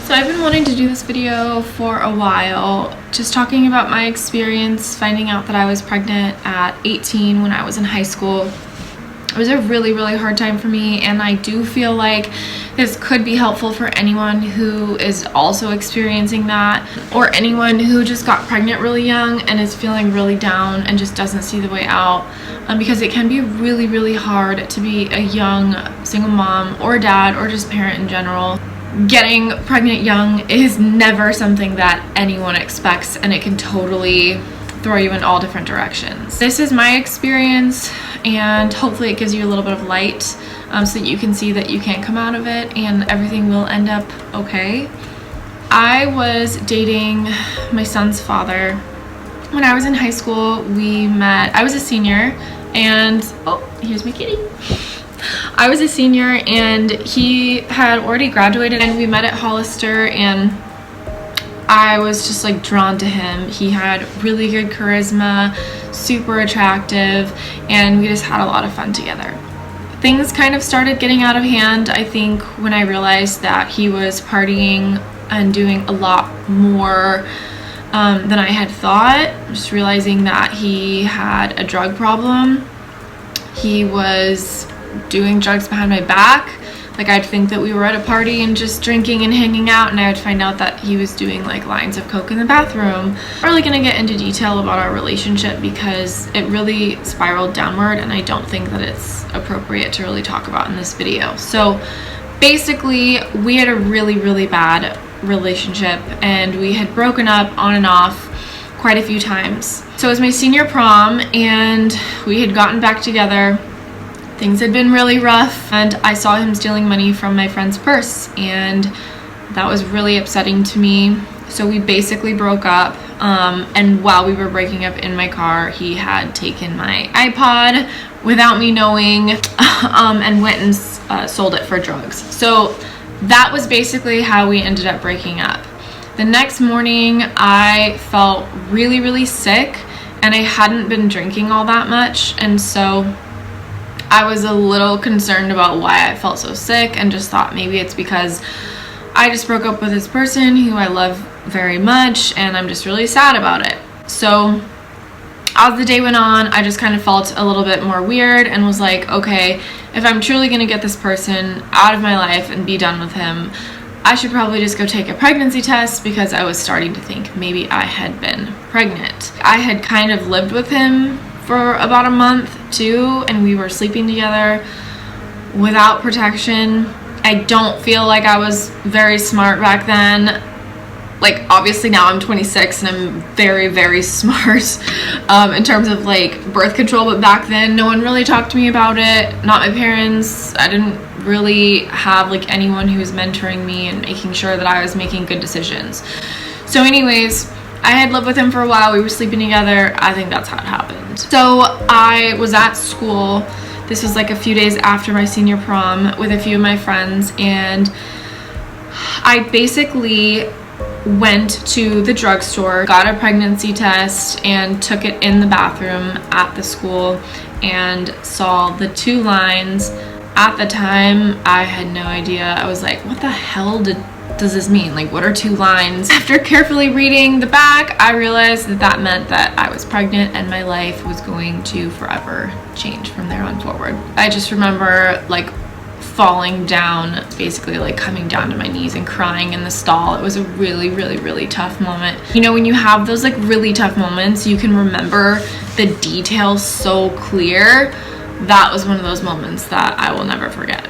So I've been wanting to do this video for a while, just talking about my experience finding out that I was pregnant at 18 when I was in high school. It was a really hard time for me, and I do feel like this could be helpful for anyone who is also experiencing that, or anyone who just got pregnant really young and is feeling really down and just doesn't see the way out, because it can be really hard to be a young single mom or dad or just parent in general. Getting pregnant young is never something that anyone expects, and it can totally throw you in all different directions. This is my experience, and hopefully it gives you a little bit of light so that you can see that you can come out of it and everything will end up okay. I was dating my son's father when I was in high school. We met, I was a senior, and oh, here's my kitty. I was a senior and he had already graduated, and we met at Hollister, and I was just like drawn to him. He had really good charisma, super attractive, and we just had a lot of fun together. Things kind of started getting out of hand, I think, when I realized that he was partying and doing a lot more than I had thought. Just realizing that he had a drug problem. He was doing drugs behind my back. Like, I'd think that we were at a party and just drinking and hanging out, and I would find out that he was doing like lines of coke in the bathroom. I'm really gonna get into detail about our relationship because it really spiraled downward, and I don't think that it's appropriate to really talk about in this video. So basically, we had a really bad relationship, and we had broken up on and off quite a few times. So it was my senior prom, and we had gotten back together. Things had been really rough, and I saw him stealing money from my friend's purse, and that was really upsetting to me. So we basically broke up, and while we were breaking up in my car, he had taken my iPod without me knowing, and went and sold it for drugs. So that was basically how we ended up breaking up. The next morning, I felt really sick, and I hadn't been drinking all that much, and so I was a little concerned about why I felt so sick, and just thought maybe it's because I just broke up with this person who I love very much, and I'm just really sad about it. So as the day went on, I just kind of felt a little bit more weird and was like, okay, if I'm truly gonna get this person out of my life and be done with him, I should probably just go take a pregnancy test, because I was starting to think maybe I had been pregnant. I had kind of lived with him for about a month too, and we were sleeping together without protection. I don't feel like I was very smart back then. Like, obviously now I'm 26 and I'm very smart in terms of like birth control, but back then no one really talked to me about it. Not my parents. I didn't really have like anyone who was mentoring me and making sure that I was making good decisions. So anyways, I had lived with him for a while. We were sleeping together. I think that's how it happened. So I was at school. This was like a few days after my senior prom with a few of my friends, and I basically went to the drugstore, got a pregnancy test, and took it in the bathroom at the school, and saw the 2 lines. At the time, I had no idea. I was like, what the hell does this mean? Like, what are 2 lines? After carefully reading the back, I realized that that meant that I was pregnant and my life was going to forever change from there on forward. I just remember like falling down, basically like coming down to my knees and crying in the stall. It was a really tough moment. You know, when you have those like really tough moments, you can remember the details so clear. That was one of those moments that I will never forget.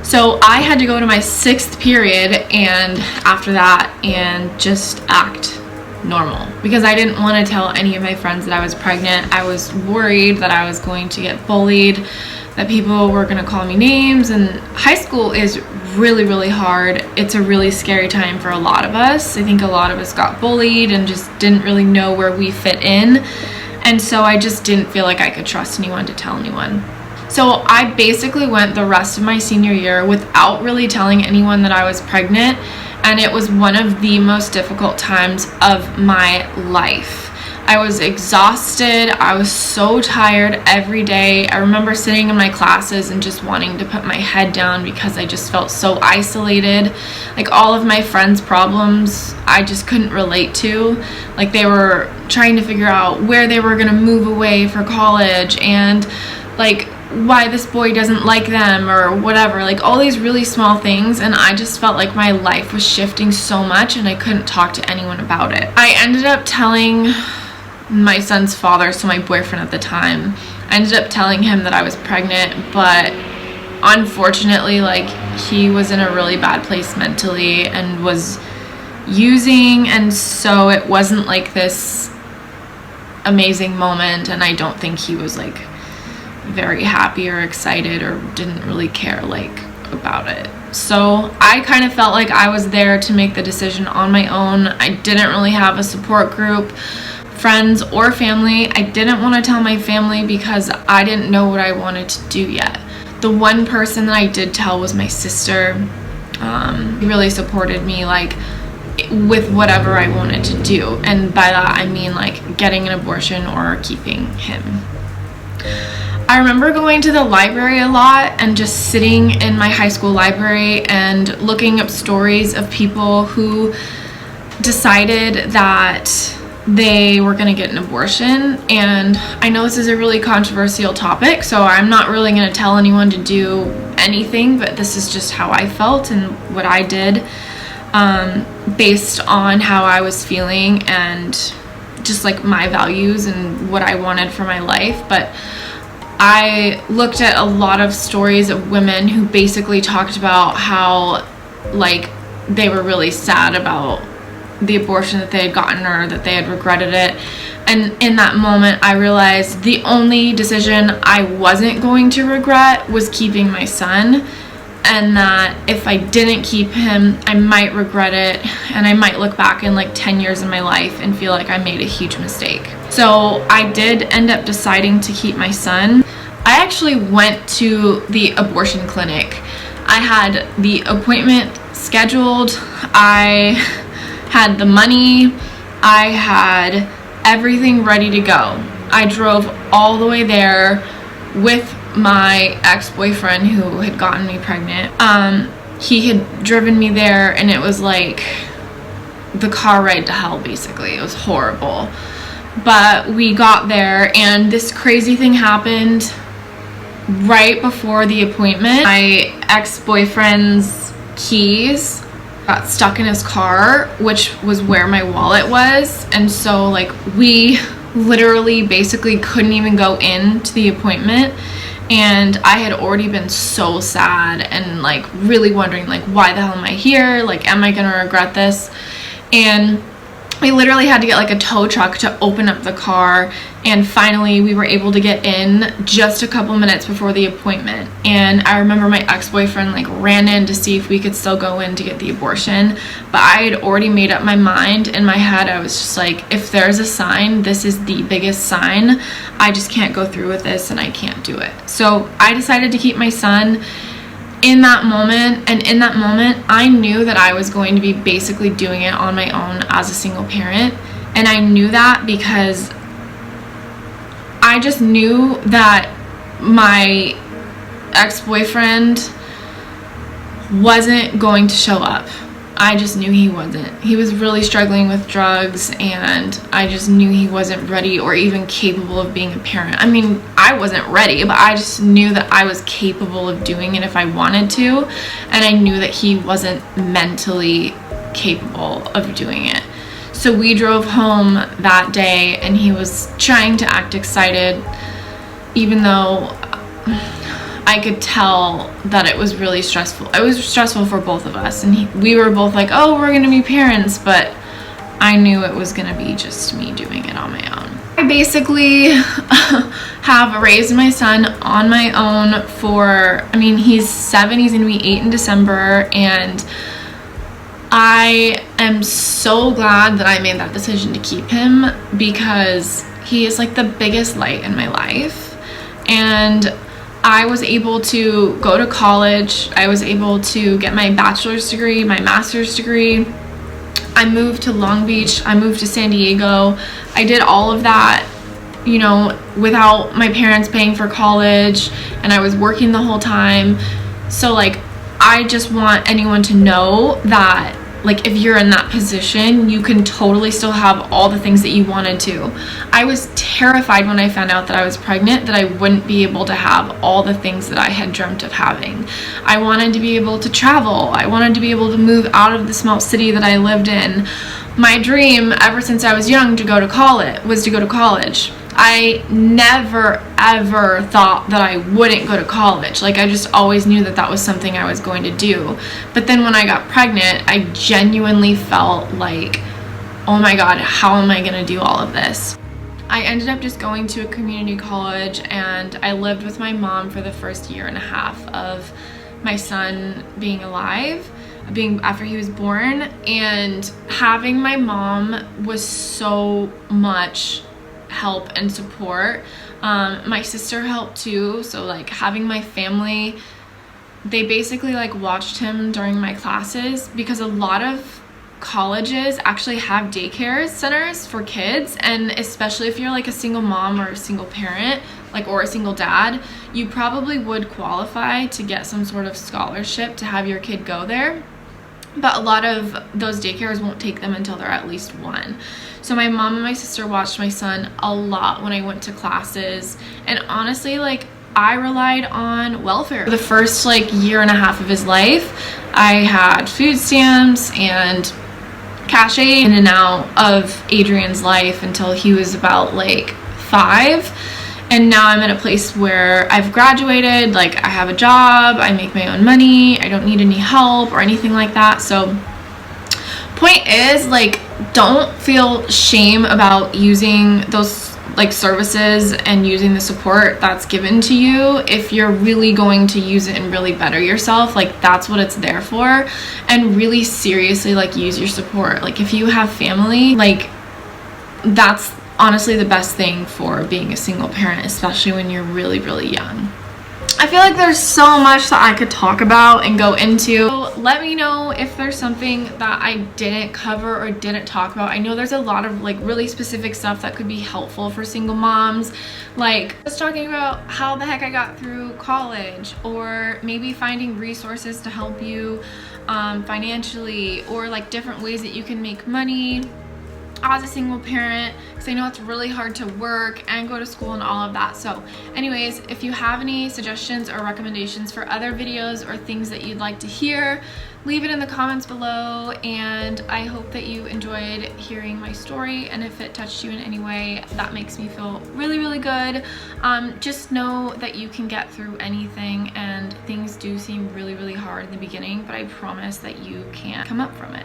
So I had to go to my 6th period, and after that, and just act normal, because I didn't want to tell any of my friends that I was pregnant. I was worried that I was going to get bullied, that people were going to call me names, and high school is really hard. It's a really scary time for a lot of us. I think a lot of us got bullied and just didn't really know where we fit in, and so I just didn't feel like I could trust anyone to tell anyone. So I basically went the rest of my senior year without really telling anyone that I was pregnant, and it was one of the most difficult times of my life. I was exhausted. I was so tired every day. I remember sitting in my classes and just wanting to put my head down because I just felt so isolated. Like, all of my friends' problems I just couldn't relate to. Like, they were trying to figure out where they were gonna move away for college, and like why this boy doesn't like them or whatever, like all these really small things, and I just felt like my life was shifting so much and I couldn't talk to anyone about it. I ended up telling my son's father, so my boyfriend at the time, I ended up telling him that I was pregnant, but unfortunately, like, he was in a really bad place mentally and was using, and so it wasn't like this amazing moment, and I don't think he was like very happy or excited or didn't really care like about it. So I kind of felt like I was there to make the decision on my own. I didn't really have a support group, friends or family. I didn't want to tell my family because I didn't know what I wanted to do yet. The one person that I did tell was my sister. He really supported me, like, with whatever I wanted to do, and by that I mean like getting an abortion or keeping him. I remember going to the library a lot and just sitting in my high school library and looking up stories of people who decided that they were going to get an abortion. And I know this is a really controversial topic, so I'm not really going to tell anyone to do anything, but this is just how I felt and what I did, based on how I was feeling and just like my values and what I wanted for my life. But I looked at a lot of stories of women who basically talked about how, like, they were really sad about the abortion that they had gotten or that they had regretted it. And in that moment, I realized the only decision I wasn't going to regret was keeping my son, and that if I didn't keep him, I might regret it, and I might look back in like 10 years of my life and feel like I made a huge mistake. So I did end up deciding to keep my son. I actually went to the abortion clinic. I had the appointment scheduled. I had the money. I had everything ready to go. I drove all the way there with my ex-boyfriend who had gotten me pregnant. He had driven me there, and it was like the car ride to hell, basically. It was horrible. But we got there, and this crazy thing happened right before the appointment. My ex-boyfriend's keys got stuck in his car, which was where my wallet was, and so like we literally basically couldn't even go into the appointment. And I had already been so sad and like really wondering, like, why the hell am I here? Like, am I gonna regret this? And we literally had to get like a tow truck to open up the car, and finally we were able to get in just a couple minutes before the appointment. And I remember my ex-boyfriend like ran in to see if we could still go in to get the abortion, but I had already made up my mind. In my head I was just like, if there's a sign, this is the biggest sign. I just can't go through with this, and I can't do it. So I decided to keep my son in that moment, and in that moment I knew that I was going to be basically doing it on my own as a single parent. And I knew that because I just knew that my ex-boyfriend wasn't going to show up. I just knew he wasn't. He was really struggling with drugs, and I just knew he wasn't ready or even capable of being a parent. I mean, I wasn't ready, but I just knew that I was capable of doing it if I wanted to, and I knew that he wasn't mentally capable of doing it. So we drove home that day, and he was trying to act excited, even though I could tell that it was really stressful. It was stressful for both of us, and we were both like, oh, we're gonna be parents, but I knew it was gonna be just me doing it on my own. I basically have raised my son on my own for, I mean, he's 7, he's gonna be 8 in December, and I am so glad that I made that decision to keep him, because he is like the biggest light in my life. And I was able to go to college. I was able to get my bachelor's degree, my master's degree. I moved to Long Beach, I moved to San Diego. I did all of that, you know, without my parents paying for college, and I was working the whole time. So like, I just want anyone to know that like, if you're in that position, you can totally still have all the things that you wanted to. I was terrified when I found out that I was pregnant that I wouldn't be able to have all the things that I had dreamt of having. I wanted to be able to travel. I wanted to be able to move out of the small city that I lived in. My dream ever since I was young was to go to college. I never ever thought that I wouldn't go to college. Like, I just always knew that that was something I was going to do. But then when I got pregnant, I genuinely felt like, oh my God, how am I gonna do all of this? I ended up just going to a community college, and I lived with my mom for the first year and a half of my son being alive, after he was born. And having my mom was so much help and support. My sister helped too, so like having my family, they basically like watched him during my classes, because a lot of colleges actually have daycare centers for kids, and especially if you're like a single mom or a single parent, like, or a single dad, you probably would qualify to get some sort of scholarship to have your kid go there. But a lot of those daycares won't take them until they're at least 1. So my mom and my sister watched my son a lot when I went to classes. And honestly, like, I relied on welfare. For the first like year and a half of his life, I had food stamps and cash aid in and out of Adrian's life until he was about like 5. And now I'm at a place where I've graduated, like I have a job, I make my own money, I don't need any help or anything like that. So point is, like, don't feel shame about using those like services and using the support that's given to you. If you're really going to use it and really better yourself, like, that's what it's there for. And really seriously, like, use your support. Like, if you have family, like, that's honestly the best thing for being a single parent, especially when you're really, really young. I feel like there's so much that I could talk about and go into. So let me know if there's something that I didn't cover or didn't talk about. I know there's a lot of like really specific stuff that could be helpful for single moms, like just talking about how the heck I got through college, or maybe finding resources to help you financially, or like different ways that you can make money as a single parent, because I know it's really hard to work and go to school and all of that. So anyways, if you have any suggestions or recommendations for other videos or things that you'd like to hear, leave it in the comments below. And I hope that you enjoyed hearing my story, and if it touched you in any way, that makes me feel really, really good. Just know that you can get through anything, and things do seem really, really hard in the beginning, but I promise that you can come up from it.